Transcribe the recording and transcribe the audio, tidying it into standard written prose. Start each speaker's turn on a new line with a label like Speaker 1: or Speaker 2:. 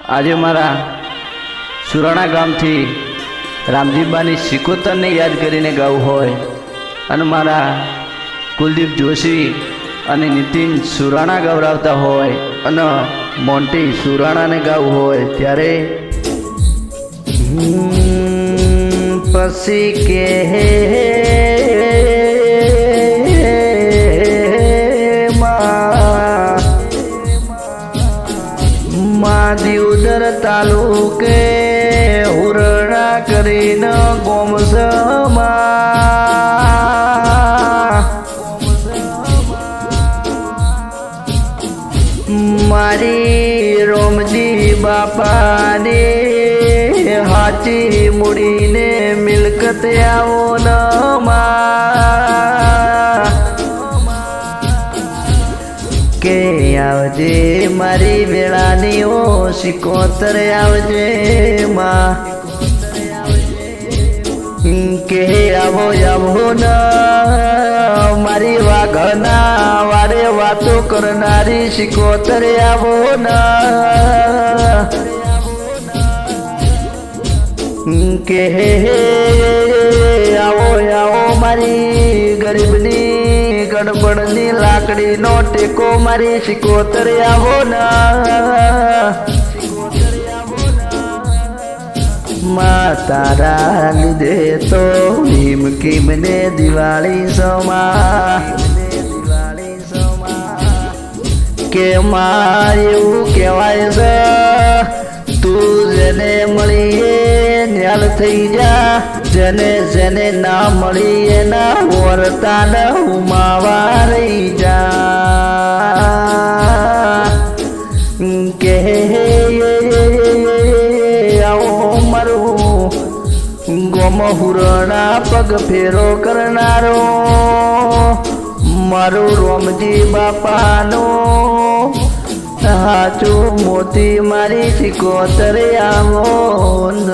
Speaker 1: આજે માरा સુરાણા ગામથી રામજીબાની સિકોતરને યાદ કરીને ગાવું હોય અને મારા કુલદીપ જોશી અને નીતિન સુરાણા ગવરાવતા હોય અને મોન્ટી સુરાણાને ગાવું હોય ત્યારે પછી કે દીવદર તાલુકે હુરણા કરીને મારી રોમજી બાપાને હાચી મૂડીને મિલકત આવો ન કે આવજે મારી વેળાની ઓ સિકોતર આવજે માં કે આવો આવો ન મારી વાઘના વારે વાતો કરનારી સિકોતર આવો ન કે આવો આવો મારી ગરીબની ગડબડની લાકડીનો ટેકો મારી સિકોતર આવો માં તારા લીધે તો હિમકી મને દિવાળી સમા કે માં એવું કહેવાય છે તું જેને મળીએ ન્યાલ થઈ જા જેને જેને ના મળી એના વર્તાન ઉમાવા રહી જા કે આવો મારું ગોમ હુરણા પગ ફેરો કરનારો મારું રોમજી બાપાનો હાચું મોતી મારી સિકોતર આવો ન